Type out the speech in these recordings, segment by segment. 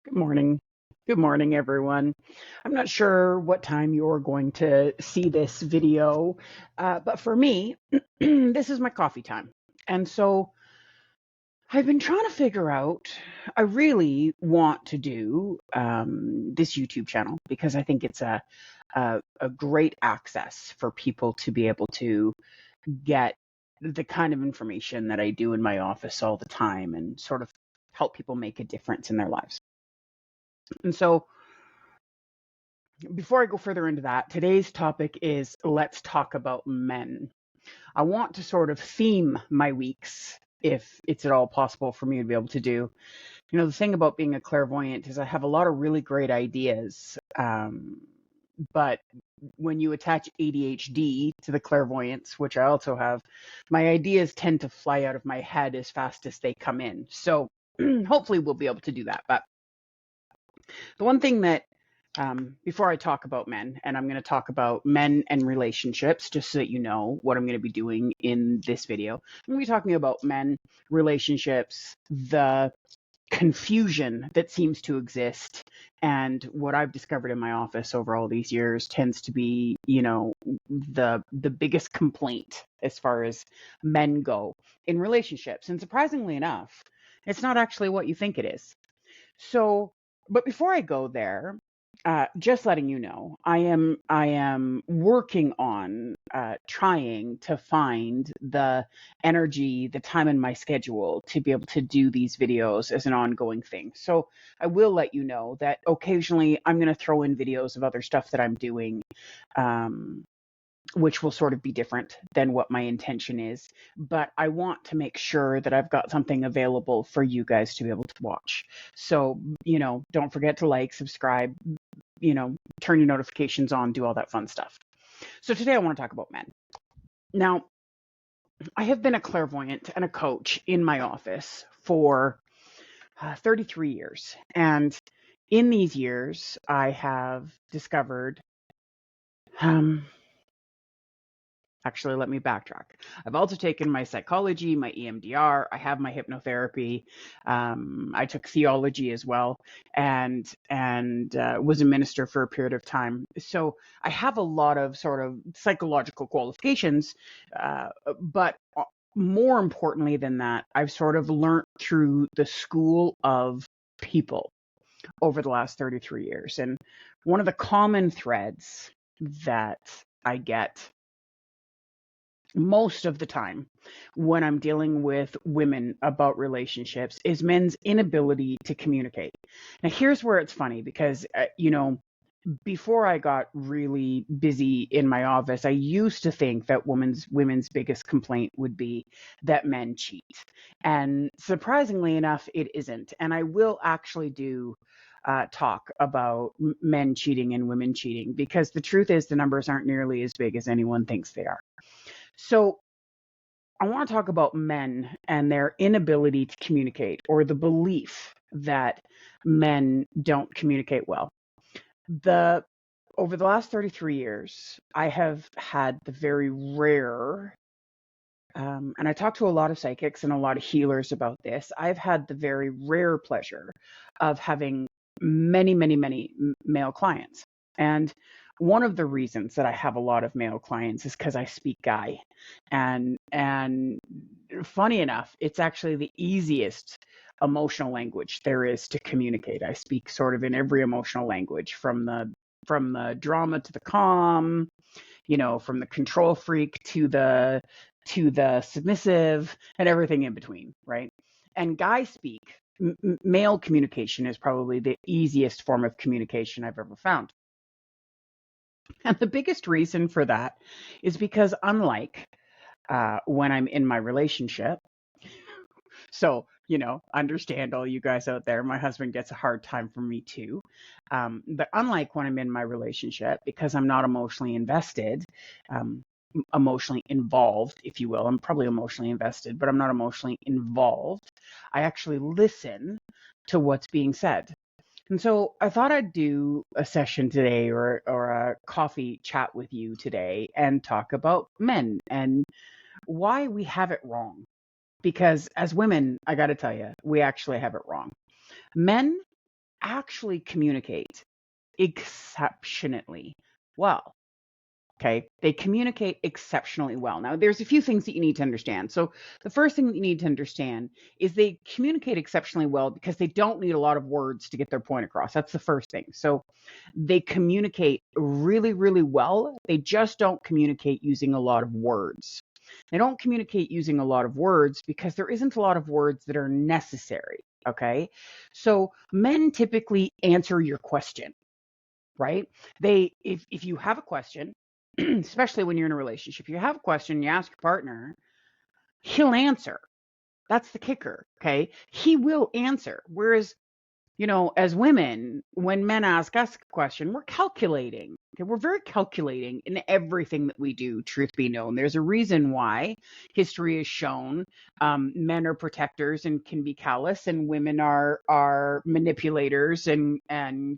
Good morning. Good morning, everyone. I'm not sure what time you're going to see this video, but for me, this is my coffee time. And so I've been trying to figure out, I really want to do this YouTube channel because I think it's a great access for people to be able to get the kind of information that I do in my office all the time and sort of help people make a difference in their lives. And so before I go further into that, today's topic is let's talk about men. I want to sort of theme my weeks if it's at all possible for me to be able to do. The thing about being a clairvoyant is I have a lot of really great ideas. But when you attach ADHD to the clairvoyance, which I also have, my ideas tend to fly out of my head as fast as they come in. So hopefully we'll be able to do that. But the one thing that before I talk about men, and I'm going to talk about men and relationships, just so that you know what I'm going to be doing in this video. I'm going to be talking about men, relationships, the confusion that seems to exist, and what I've discovered in my office over all these years tends to be, the biggest complaint as far as men go in relationships. And surprisingly enough, it's not actually what you think it is. So, but before I go there, just letting you know, I am working on trying to find the energy, the time in my schedule to be able to do these videos as an ongoing thing. So I will let you know that occasionally I'm going to throw in videos of other stuff that I'm doing. Which will sort of be different than what my intention is. But I want to make sure that I've got something available for you guys to be able to watch. So, don't forget to like, subscribe, turn your notifications on, do all that fun stuff. So today I want to talk about men. Now, I have been a clairvoyant and a coach in my office for 33 years. And in these years, I have discovered actually, let me backtrack. I've also taken my psychology, my EMDR. I have my hypnotherapy. I took theology as well, and was a minister for a period of time. So I have a lot of sort of psychological qualifications, but more importantly than that, I've sort of learned through the school of people over the last 33 years. And one of the common threads that I get most of the time when I'm dealing with women about relationships is men's inability to communicate. Now, here's where it's funny because, before I got really busy in my office, I used to think that women's biggest complaint would be that men cheat. And surprisingly enough, it isn't. And I will actually do talk about men cheating and women cheating because the truth is the numbers aren't nearly as big as anyone thinks they are. So I want to talk about men and their inability to communicate, or the belief that men don't communicate well. The Over the last 33 years, I have had the very rare, and I talk to a lot of psychics and a lot of healers about this. I've had the very rare pleasure of having many, many, many male clients. And one of the reasons that I have a lot of male clients is because I speak guy. And funny enough, it's actually the easiest emotional language there is to communicate. I speak sort of in every emotional language, from the drama to the calm, from the control freak to the submissive and everything in between, right? And guy speak, male communication is probably the easiest form of communication I've ever found. And the biggest reason for that is because unlike when I'm in my relationship, so, understand all you guys out there, my husband gets a hard time from me too. But unlike when I'm in my relationship, because I'm not emotionally invested, emotionally involved, if you will, I'm probably emotionally invested, but I'm not emotionally involved. I actually listen to what's being said. And so I thought I'd do a session today or a coffee chat with you today and talk about men and why we have it wrong. Because as women, I got to tell you, we actually have it wrong. Men actually communicate exceptionally well. Okay. They communicate exceptionally well. Now, there's a few things that you need to understand. So, the first thing that you need to understand is they communicate exceptionally well because they don't need a lot of words to get their point across. That's the first thing. So, they communicate really, really well. They just don't communicate using a lot of words. They don't communicate using a lot of words because there isn't a lot of words that are necessary. Okay. So, men typically answer your question, right? If you have a question, especially when you're in a relationship, you have a question, you ask your partner, he'll answer. That's the kicker, okay? He will answer. Whereas, as women, when men ask us a question, we're calculating. Okay, we're very calculating in everything that we do, truth be known. There's a reason why history has shown men are protectors and can be callous, and women are manipulators and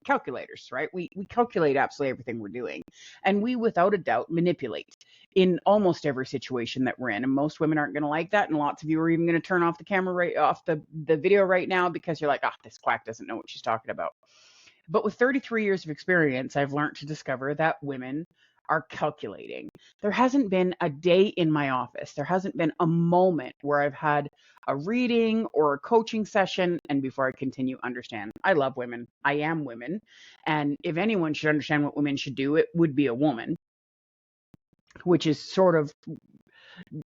calculators, right? We calculate absolutely everything we're doing. And we, without a doubt, manipulate in almost every situation that we're in. And most women aren't going to like that. And lots of you are even going to turn off the camera right off the video right now because you're like, this quack doesn't know what she's talking about. But with 33 years of experience, I've learned to discover that women are calculating. There hasn't been a day in my office, there hasn't been a moment where I've had a reading or a coaching session. And before I continue, understand, I love women. I am women. And if anyone should understand what women should do, it would be a woman, which is sort of,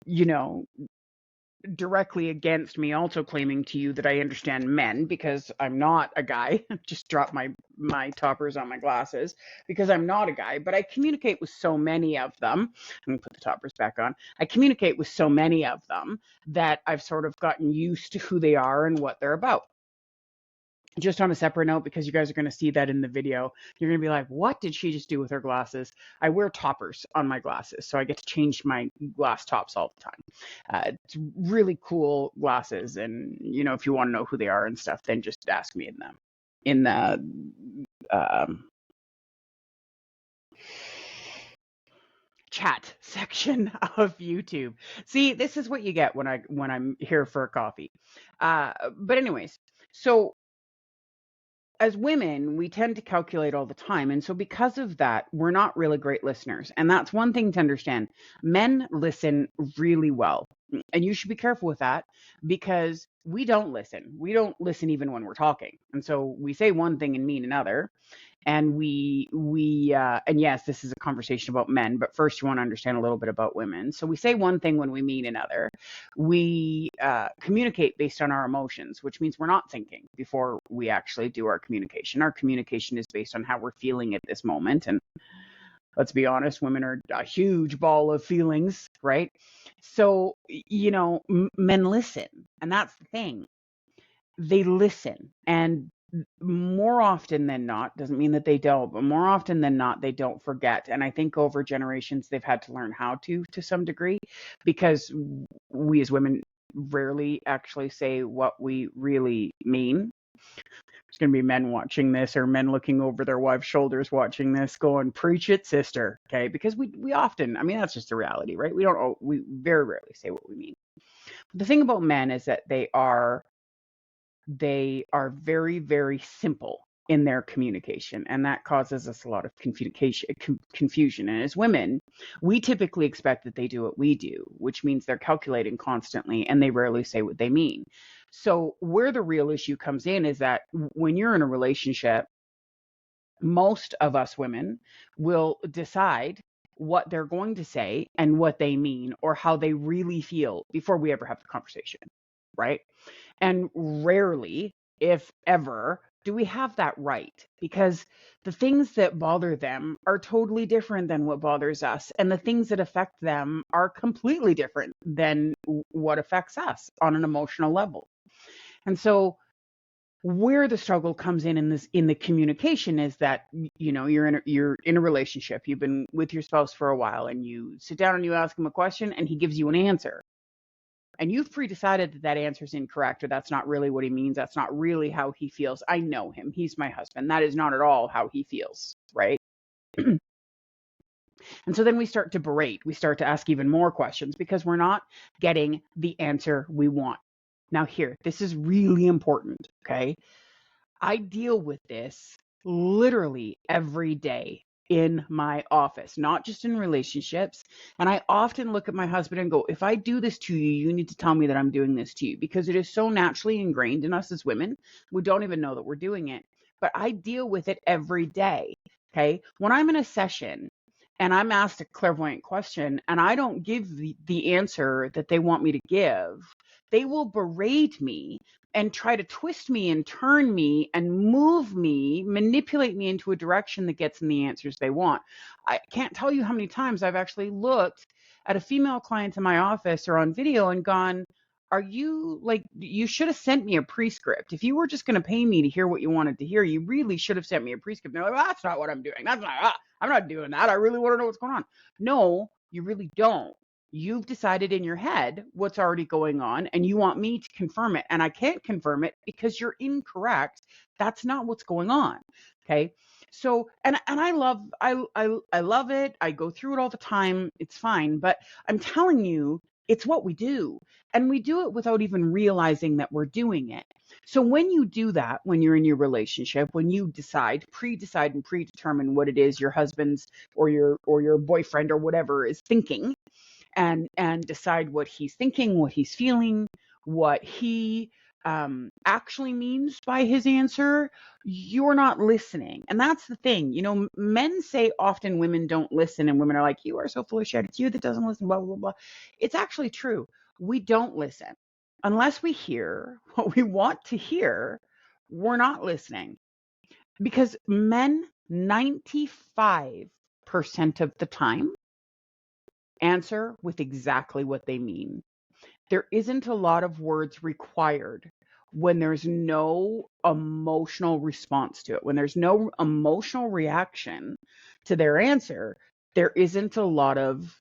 you know, directly against me also claiming to you that I understand men, because I'm not a guy. Just drop my toppers on my glasses because I'm not a guy, but I communicate with so many of them. I'm gonna put the toppers back on. I communicate with so many of them that I've sort of gotten used to who they are and what they're about. Just on a separate note, because you guys are going to see that in the video, you're going to be like, what did she just do with her glasses? I wear toppers on my glasses, so I get to change my glass tops all the time. It's really cool glasses, and if you want to know who they are and stuff, then just ask me in the chat section of YouTube. See, this is what you get when I'm here for a coffee. But anyways, so as women, we tend to calculate all the time. And so because of that, we're not really great listeners. And that's one thing to understand. Men listen really well. And you should be careful with that because we don't listen. We don't listen even when we're talking. And so we say one thing and mean another. And and yes, this is a conversation about men, but first you want to understand a little bit about women. So we say one thing when we mean another. We communicate based on our emotions, which means we're not thinking before we actually do our communication. Our communication is based on how we're feeling at this moment. And let's be honest, women are a huge ball of feelings, right? So, men listen. And that's the thing. They listen. And more often than not, doesn't mean that they don't, but more often than not, they don't forget. And I think over generations, they've had to learn how to some degree, because we as women rarely actually say what we really mean. There's going to be men watching this, or men looking over their wives' shoulders watching this going, preach it, sister. Okay. Because we often, that's just the reality, right? We very rarely say what we mean. The thing about men is that they are very, very simple in their communication, and that causes us a lot of confusion. And as women, we typically expect that they do what we do, which means they're calculating constantly and they rarely say what they mean. So where the real issue comes in is that when you're in a relationship, most of us women will decide what they're going to say and what they mean or how they really feel before we ever have the conversation, right? And rarely, if ever, do we have that right, because the things that bother them are totally different than what bothers us. And the things that affect them are completely different than what affects us on an emotional level. And so where the struggle comes in the communication is that, you're in a relationship, you've been with your spouse for a while, and you sit down and you ask him a question and he gives you an answer. And you've pre-decided that answer is incorrect, or that's not really what he means. That's not really how he feels. I know him. He's my husband. That is not at all how he feels, right? And so then we start to berate. We start to ask even more questions because we're not getting the answer we want. Now here, this is really important, okay? I deal with this literally every day in my office, not just in relationships. And I often look at my husband and go, if I do this to you, you need to tell me that I'm doing this to you, because it is so naturally ingrained in us as women. We don't even know that we're doing it. But I deal with it every day. Okay. When I'm in a session and I'm asked a clairvoyant question and I don't give the answer that they want me to give, they will berate me and try to twist me and turn me and move me, manipulate me into a direction that gets them the answers they want. I can't tell you how many times I've actually looked at a female client in my office or on video and gone, are you like, you should have sent me a prescript. If you were just going to pay me to hear what you wanted to hear, you really should have sent me a prescript. And they're like, well, that's not what I'm doing. That's not, I'm not doing that. I really want to know what's going on. No, you really don't. You've decided in your head what's already going on and you want me to confirm it. And I can't confirm it because you're incorrect. That's not what's going on. Okay. So, and I love it. I go through it all the time. It's fine. But I'm telling you, it's what we do. And we do it without even realizing that we're doing it. So when you do that, when you're in your relationship, when you pre-decide and predetermine what it is your husband's or your boyfriend or whatever is thinking, and decide what he's thinking, what he's feeling, what he actually means by his answer, you're not listening. And that's the thing. You know, men say often women don't listen, and women are like, you are so full of shit. It's you that doesn't listen, blah, blah, blah. It's actually true. We don't listen. Unless we hear what we want to hear, we're not listening. Because men, 95% of the time, answer with exactly what they mean. There isn't a lot of words required when there's no emotional response to it. When there's no emotional reaction to their answer, there isn't a lot of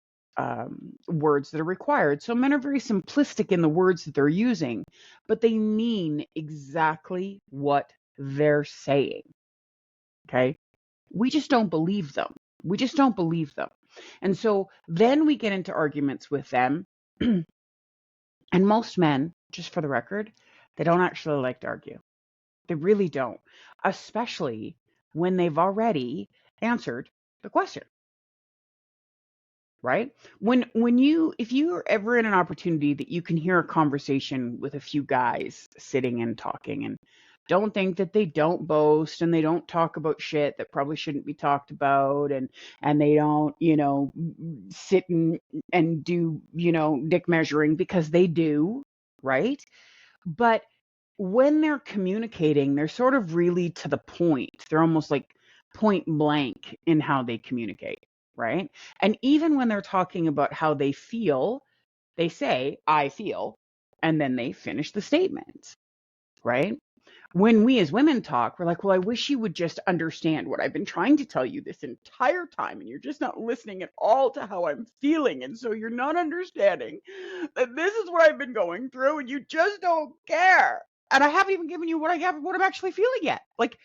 words that are required. So men are very simplistic in the words that they're using, but they mean exactly what they're saying. Okay. We just don't believe them. We just don't believe them. And so then we get into arguments with them. And most men, just for the record, they don't actually like to argue. They really don't, especially when they've already answered the question, right? When you if you're ever in an opportunity that you can hear a conversation with a few guys sitting and talking, and don't think that they don't boast and they don't talk about shit that probably shouldn't be talked about, and they don't, sit and do, dick measuring, because they do, right? But when they're communicating, they're sort of really to the point. They're almost like point blank in how they communicate, right? And even when they're talking about how they feel, they say, I feel, and then they finish the statement, right? When we as women talk, we're like, well, I wish you would just understand what I've been trying to tell you this entire time, and you're just not listening at all to how I'm feeling. And so you're not understanding that this is what I've been going through, and you just don't care. And I haven't even given you what I'm actually feeling yet. Like,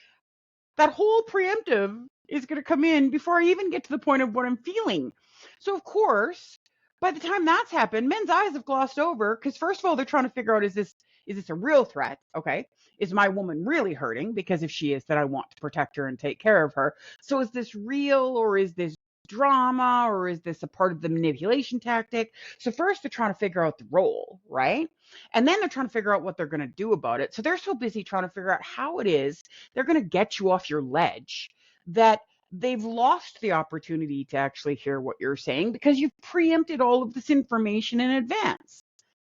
that whole preemptive is going to come in before I even get to the point of what I'm feeling. So, of course, by the time that's happened, men's eyes have glossed over, because first of all, they're trying to figure out, is this a real threat? Okay. Is my woman really hurting? Because if she is, then I want to protect her and take care of her. So is this real, or is this drama, or is this a part of the manipulation tactic? So first they're trying to figure out the role, right? And then they're trying to figure out what they're going to do about it. So they're so busy trying to figure out how it is they're going to get you off your ledge that they've lost the opportunity to actually hear what you're saying, because you've preempted all of this information in advance,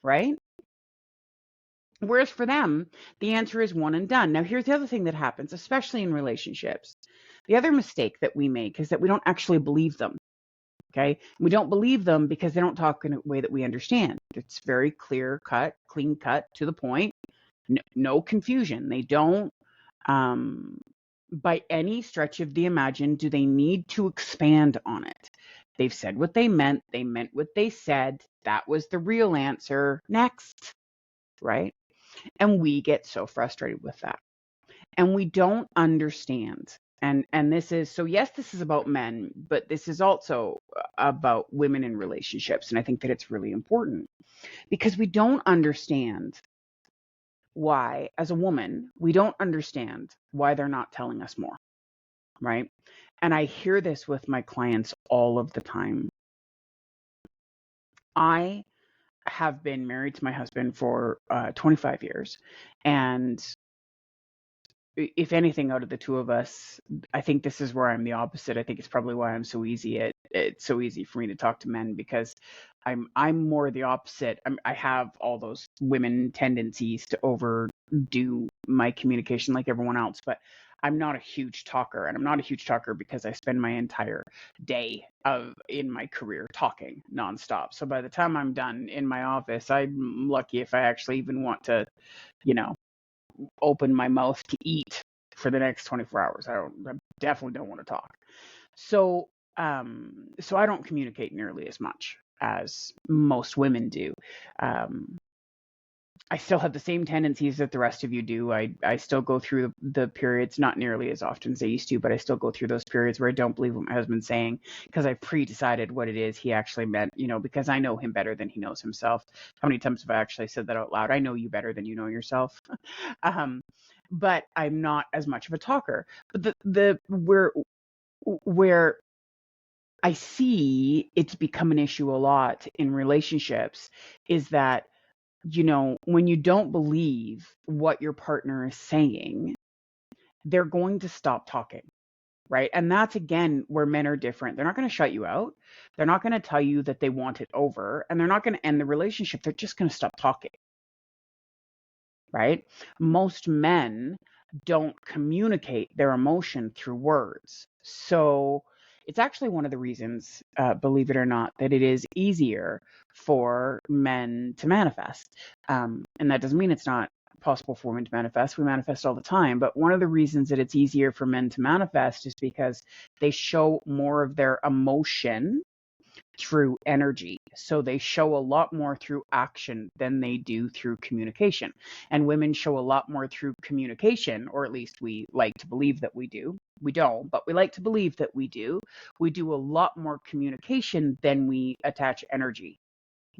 right? Whereas for them, the answer is one and done. Now, here's the other thing that happens, especially in relationships. The other mistake that we make is that we don't actually believe them. Okay. We don't believe them because they don't talk in a way that we understand. It's very clear cut, clean cut, to the point. No confusion. They don't, by any stretch of the imagine, do they need to expand on it. They've said what they meant. They meant what they said. That was the real answer. Next. Right. And we get so frustrated with that. And we don't understand. And this is, so yes, this is about men, but this is also about women in relationships. And I think that it's really important because we don't understand why, as a woman, we don't understand why they're not telling us more, right? And I hear this with my clients all of the time. I have been married to my husband for 25 years. And if anything, out of the two of us, I think this is where I'm the opposite. I think it's probably why I'm so easy it's so easy for me to talk to men, because I'm more the opposite. I have all those women tendencies to overdo my communication like everyone else, but I'm not a huge talker, and I'm not a huge talker because I spend my entire day in my career talking nonstop. So by the time I'm done in my office, I'm lucky if I actually even want to, you know, open my mouth to eat for the next 24 hours. I definitely don't want to talk. So so I don't communicate nearly as much as most women do. Um, I still have the same tendencies that the rest of you do. I still go through the periods, not nearly as often as I used to, but I still go through those periods where I don't believe what my husband's saying because I've pre-decided what it is he actually meant, because I know him better than he knows himself. How many times have I actually said that out loud? I know you better than you know yourself. um, but I'm not as much of a talker. But the where I see it's become an issue a lot in relationships is that, when you don't believe what your partner is saying, they're going to stop talking, right? And that's again where men are different. They're not going to shut you out. They're not going to tell you that they want it over, and they're not going to end the relationship. They're just going to stop talking, right? Most men don't communicate their emotion through words. So it's actually one of the reasons, believe it or not, that it is easier for men to manifest. And that doesn't mean it's not possible for women to manifest. We manifest all the time. But one of the reasons that it's easier for men to manifest is because they show more of their emotion through energy. So they show a lot more through action than they do through communication. And women show a lot more through communication, or at least we like to believe that we do. We don't, but we like to believe that we do. We do a lot more communication than we attach energy,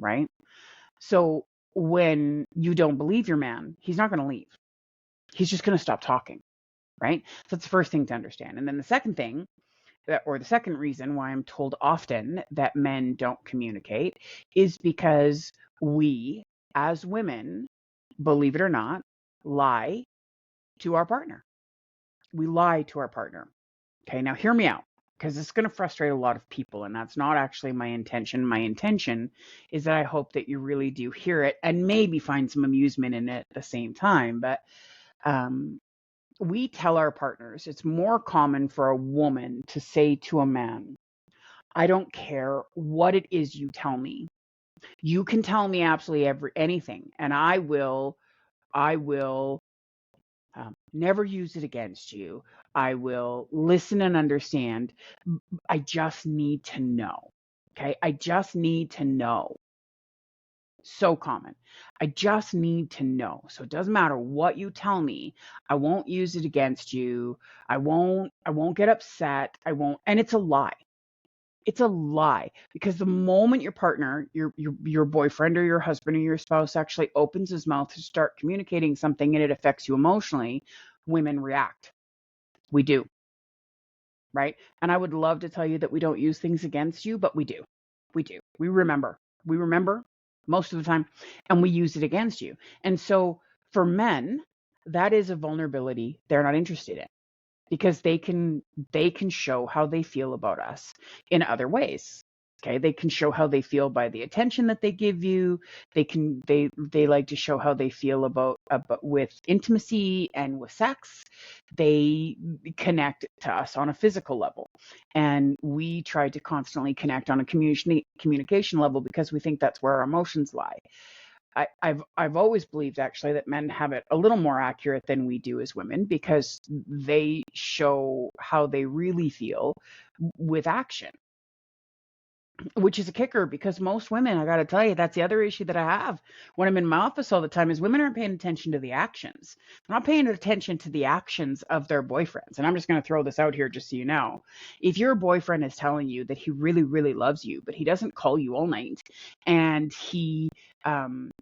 right? So when you don't believe your man, he's not going to leave. He's just going to stop talking, right? So that's the first thing to understand. And then the second thing, or the second reason why I'm told often that men don't communicate, is because we, as women, believe it or not, lie to our partner. We lie to our partner. Okay, now hear me out, because it's going to frustrate a lot of people, and that's not actually my intention. My intention is that I hope that you really do hear it and maybe find some amusement in it at the same time. But we tell our partners, it's more common for a woman to say to a man, I don't care what it is you tell me. You can tell me absolutely anything, and I will never use it against you. I will listen and understand. I just need to know. Okay, I just need to know. So common. I just need to know. So it doesn't matter what you tell me. I won't use it against you. I won't get upset. I won't, and it's a lie. It's a lie, because the moment your partner, your boyfriend or your husband or your spouse actually opens his mouth to start communicating something and it affects you emotionally, women react. We do, right? And I would love to tell you that we don't use things against you, but we do. We do. We remember. We remember most of the time, and we use it against you. And so for men, that is a vulnerability they're not interested in, because they can show how they feel about us in other ways. Okay, they can show how they feel by the attention that they give you. They like to show how they feel about with intimacy and with sex. They connect to us on a physical level, and we try to constantly connect on a communication level because we think that's where our emotions lie. I've always believed actually that men have it a little more accurate than we do as women, because they show how they really feel with action. which is a kicker because most women, I got to tell you, that's the other issue that I have when I'm in my office all the time is women aren't paying attention to the actions. They're not paying attention to the actions of their boyfriends. And I'm just going to throw this out here just so you know. If your boyfriend is telling you that he really, really loves you, but he doesn't call you all night and he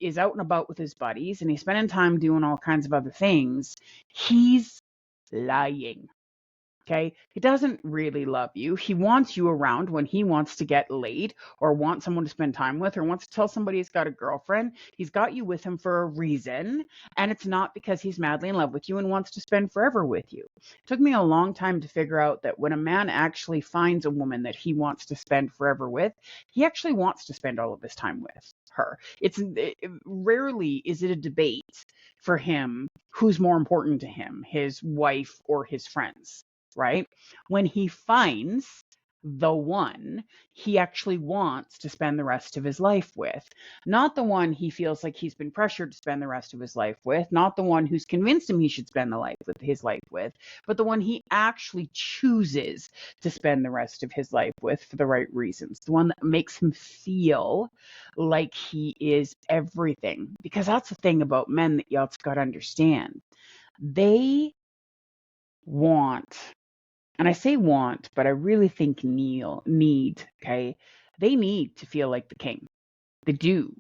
is out and about with his buddies and he's spending time doing all kinds of other things, he's lying. Okay. He doesn't really love you. He wants you around when he wants to get laid or wants someone to spend time with or wants to tell somebody he's got a girlfriend. He's got you with him for a reason. And it's not because he's madly in love with you and wants to spend forever with you. It took me a long time to figure out that when a man actually finds a woman that he wants to spend forever with, he actually wants to spend all of his time with her. Rarely is it a debate for him who's more important to him, his wife or his friends, right? When he finds the one he actually wants to spend the rest of his life with, not the one he feels like he's been pressured to spend the rest of his life with, not the one who's convinced him he should spend his life with, but the one he actually chooses to spend the rest of his life with for the right reasons, the one that makes him feel like he is everything. Because that's the thing about men that y'all's got to understand. They want, and I say want, but I really think need, okay? They need to feel like the king. They do.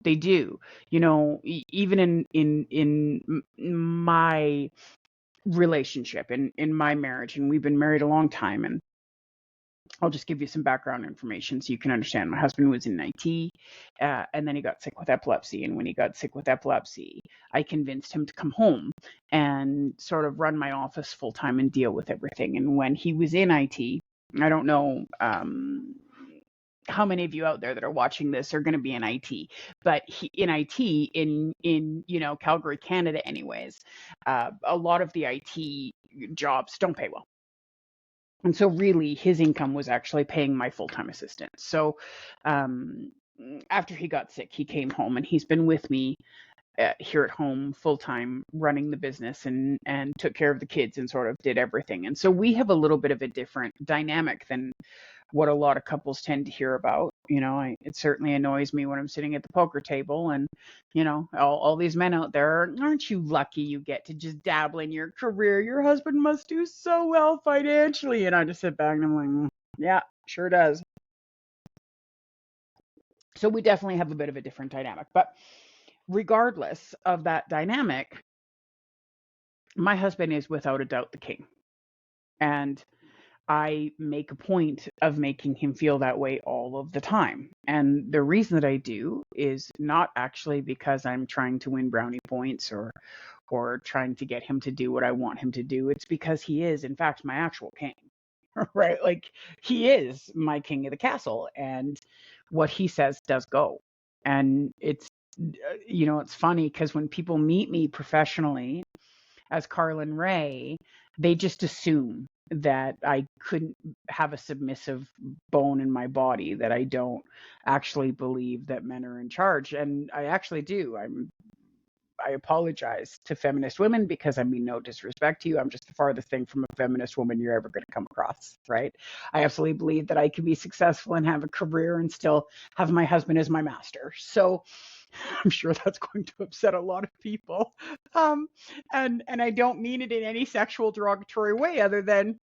They do. You know, even in my relationship, in my marriage, and we've been married a long time, and I'll just give you some background information so you can understand. My husband was in IT, and then he got sick with epilepsy. And when he got sick with epilepsy, I convinced him to come home and sort of run my office full time and deal with everything. And when he was in IT, I don't know how many of you out there that are watching this are going to be in IT, but in IT in Calgary, Canada, anyways, a lot of the IT jobs don't pay well. And so really his income was actually paying my full-time assistant. So after he got sick, he came home and he's been with me here at home full-time running the business and took care of the kids and sort of did everything. And so we have a little bit of a different dynamic than what a lot of couples tend to hear about. It certainly annoys me when I'm sitting at the poker table and, all these men out there, aren't you lucky you get to just dabble in your career? Your husband must do so well financially. And I just sit back and I'm like, yeah, sure does. So we definitely have a bit of a different dynamic. But regardless of that dynamic, my husband is without a doubt the king. And I make a point of making him feel that way all of the time. And the reason that I do is not actually because I'm trying to win brownie points or trying to get him to do what I want him to do. It's because he is, in fact, my actual king. Right? Like he is my king of the castle, and what he says does go. And it's funny because when people meet me professionally as Carlin Ray, they just assume that I couldn't have a submissive bone in my body, that I don't actually believe that men are in charge. And I actually do. I apologize to feminist women because I mean no disrespect to you. I'm just the farthest thing from a feminist woman you're ever going to come across, right? I absolutely believe that I can be successful and have a career and still have my husband as my master. So I'm sure that's going to upset a lot of people. And I don't mean it in any sexual derogatory way other than,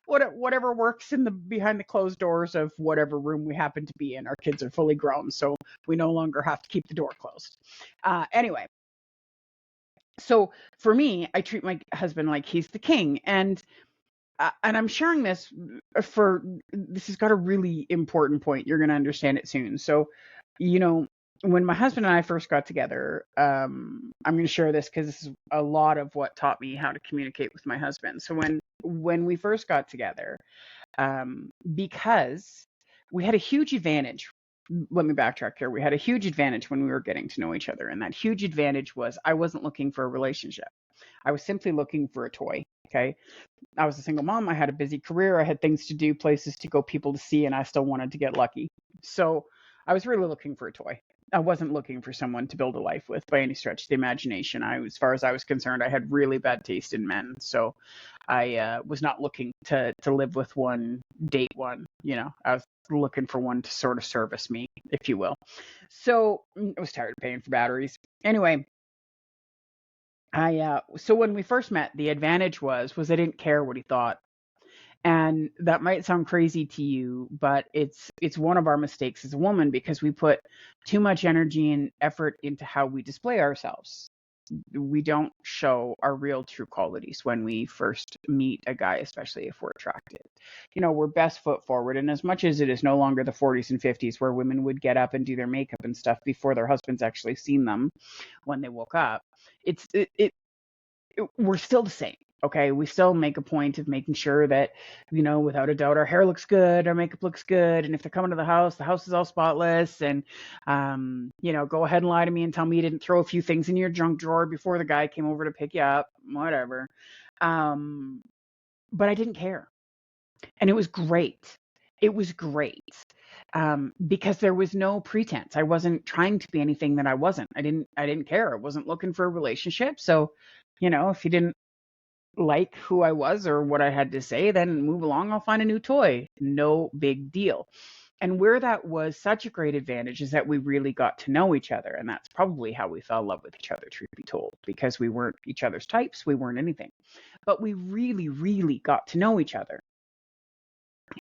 whatever works in the behind the closed doors of whatever room we happen to be in. Our kids are fully grown, so we no longer have to keep the door closed. Anyway, so for me, I treat my husband like he's the king, and I'm sharing this this has got a really important point. You're going to understand it soon. So, when my husband and I first got together, I'm going to share this because this is a lot of what taught me how to communicate with my husband. So when we first got together, because we had a huge advantage. Let me backtrack here. We had a huge advantage when we were getting to know each other. And that huge advantage was I wasn't looking for a relationship. I was simply looking for a toy. Okay. I was a single mom. I had a busy career. I had things to do, places to go, people to see, and I still wanted to get lucky. So I was really looking for a toy. I wasn't looking for someone to build a life with by any stretch of the imagination. As far as I was concerned, I had really bad taste in men. So I was not looking to live with one, date one. I looking for one to sort of service me, if you will. So I was tired of paying for batteries. Anyway, so when we first met, the advantage was I didn't care what he thought. And that might sound crazy to you, but it's one of our mistakes as a woman because we put too much energy and effort into how we display ourselves. We don't show our real true qualities when we first meet a guy, especially if we're attracted. We're best foot forward. And as much as it is no longer the 40s and 50s where women would get up and do their makeup and stuff before their husbands actually seen them when they woke up, it's it we're still the same. Okay, we still make a point of making sure that, without a doubt, our hair looks good, our makeup looks good, and if they're coming to the house is all spotless. And, go ahead and lie to me and tell me you didn't throw a few things in your junk drawer before the guy came over to pick you up, whatever. But I didn't care, and it was great. It was great because there was no pretense. I wasn't trying to be anything that I wasn't. I didn't care. I wasn't looking for a relationship. So, if you didn't like who I was or what I had to say, then move along. I'll find a new toy. No big deal. And where that was such a great advantage is that we really got to know each other. And that's probably how we fell in love with each other, truth be told, because we weren't each other's types. We weren't anything, but we really, really got to know each other.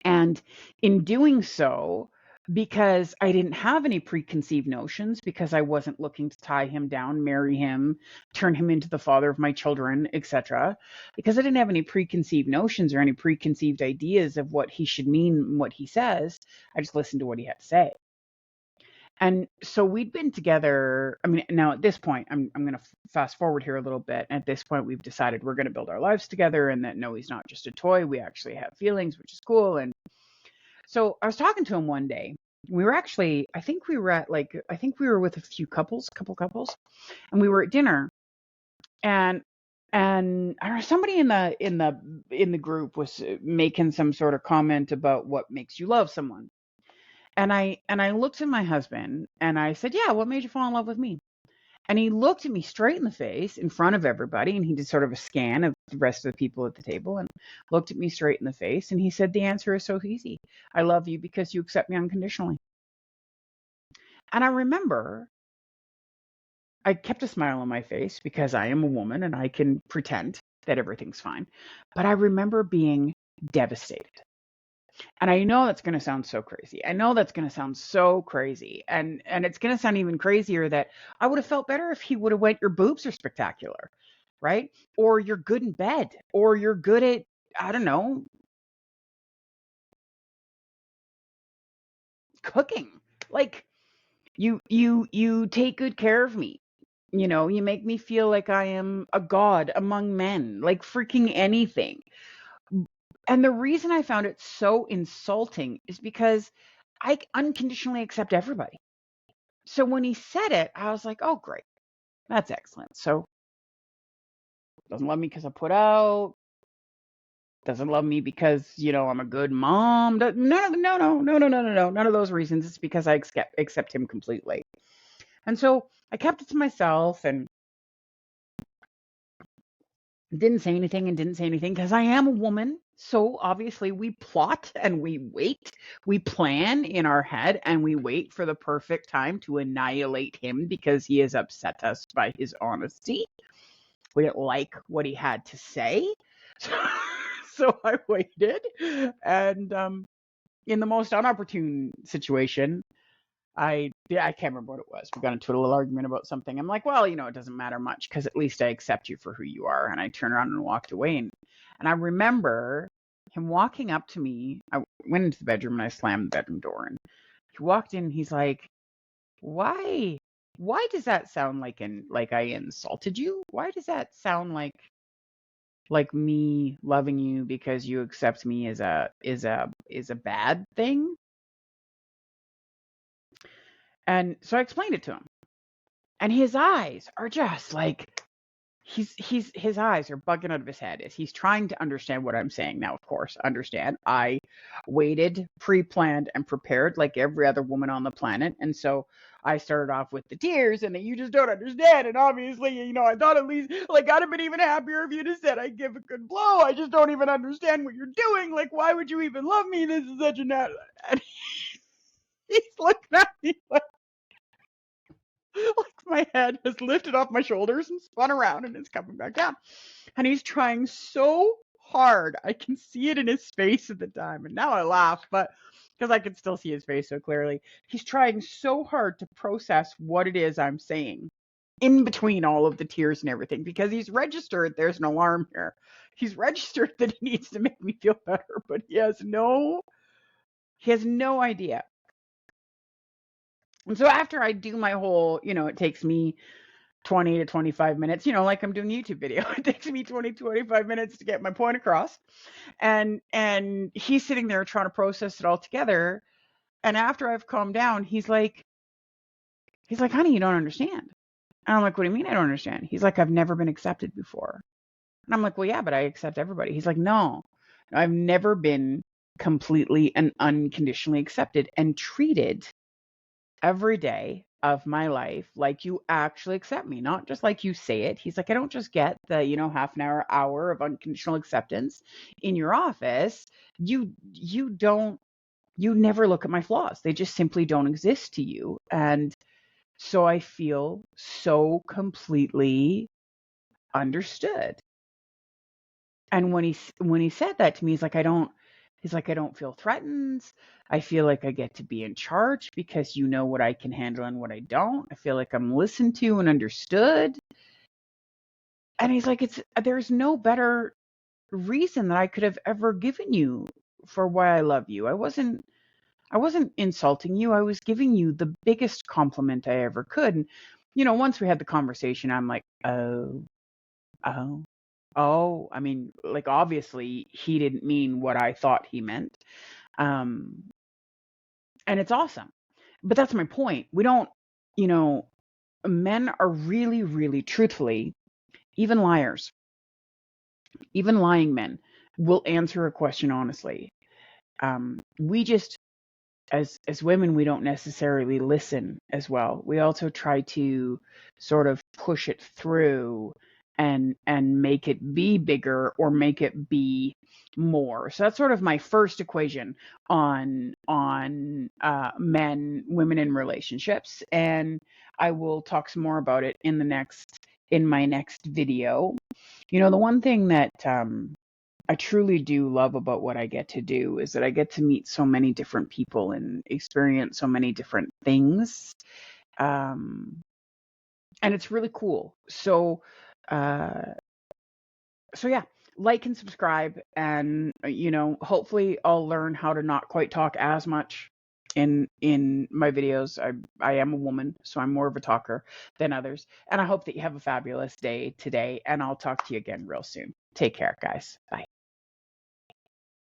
And in doing so, because I didn't have any preconceived notions, because I wasn't looking to tie him down, marry him, turn him into the father of my children, etc., because I didn't have any preconceived notions or any preconceived ideas of what he should mean, what he says, I just listened to what he had to say. And so we'd been together. I mean, now at this point, I'm going to fast forward here a little bit. At this point, we've decided we're going to build our lives together and that no, he's not just a toy. We actually have feelings, which is cool. And so I was talking to him one day. We were actually, I think we were with a couple couples, and we were at dinner. And I don't know, somebody in the group was making some sort of comment about what makes you love someone. And I looked at my husband and I said, "Yeah, what made you fall in love with me?" And he looked at me straight in the face in front of everybody, and he did sort of a scan of the rest of the people at the table and looked at me straight in the face, and he said, "The answer is so easy. I love you because you accept me unconditionally." And I remember I kept a smile on my face because I am a woman and I can pretend that everything's fine. But I remember being devastated. And I know that's going to sound so crazy. I know that's going to sound so crazy. And it's going to sound even crazier that I would have felt better if he would have went, "Your boobs are spectacular," right? Or "You're good in bed," or "You're good at, I don't know, cooking." Like, you take good care of me. You make me feel like I am a god among men, like freaking anything. And the reason I found it so insulting is because I unconditionally accept everybody. So when he said it, I was like, "Oh, great. That's excellent." So doesn't love me because I put out, doesn't love me because, I'm a good mom. No, no, no, no, no, no, no, no, no. None of those reasons. It's because I accept him completely. And so I kept it to myself and didn't say anything because I am a woman. So obviously we plot and we wait, we plan in our head and we wait for the perfect time to annihilate him because he has upset us by his honesty. We didn't like what he had to say. So I waited. And in the most unopportune situation, I can't remember what it was. We got into a little argument about something. I'm like, "Well, it doesn't matter much because at least I accept you for who you are." And I turned around and walked away. And I remember him walking up to me. I went into the bedroom and I slammed the bedroom door. And he walked in. He's like, "Why? Why does that sound like I insulted you? Why does that sound like me loving you because you accept me is a bad thing?" And so I explained it to him. And his eyes are just like his eyes are bugging out of his head as he's trying to understand what I'm saying. Now, of course, understand I waited, pre-planned, and prepared like every other woman on the planet. And so I started off with the tears and that you just don't understand. And obviously, I thought at least like I'd have been even happier if you'd have said I give a good blow. I just don't even understand what you're doing. Like, why would you even love me? This is such a and he's looking at me like my head has lifted off my shoulders and spun around and it's coming back down. And he's trying so hard. I can see it in his face at the time. And now I laugh, but because I can still see his face so clearly. He's trying so hard to process what it is I'm saying in between all of the tears and everything because he's registered there's an alarm here. He's registered that he needs to make me feel better, but he has no idea. And so after I do my whole, it takes me 20 to 25 minutes, like I'm doing a YouTube video. It takes me 20, 25 minutes to get my point across. And he's sitting there trying to process it all together. And after I've calmed down, he's like, honey, you don't understand. And I'm like, what do you mean I don't understand? He's like, I've never been accepted before. And I'm like, well, yeah, but I accept everybody. He's like, no, I've never been completely and unconditionally accepted and treated every day of my life like you actually accept me, not just like you say it. He's like, I don't just get the, half an hour of unconditional acceptance in your office. You never look at my flaws. They just simply don't exist to you. And so I feel so completely understood. And when he said that to me, he's like, I don't feel threatened. I feel like I get to be in charge because you know what I can handle and what I don't. I feel like I'm listened to and understood. And he's like, there's no better reason that I could have ever given you for why I love you. I wasn't insulting you. I was giving you the biggest compliment I ever could. And, once we had the conversation, I'm like, oh, I mean, like, obviously he didn't mean what I thought he meant. And it's awesome. But that's my point. We don't, men are really, really truthfully, even liars, even lying men will answer a question honestly. We just, as women, we don't necessarily listen as well. We also try to sort of push it through and make it be bigger or make it be more. So that's sort of my first equation on men, women in relationships, and I will talk some more about it in my next video. The one thing that I truly do love about what I get to do is that I get to meet so many different people and experience so many different things. And it's really cool. So yeah, like and subscribe, and hopefully I'll learn how to not quite talk as much in my videos. I am a woman, so I'm more of a talker than others. And I hope that you have a fabulous day today, and I'll talk to you again real soon. Take care, guys. Bye.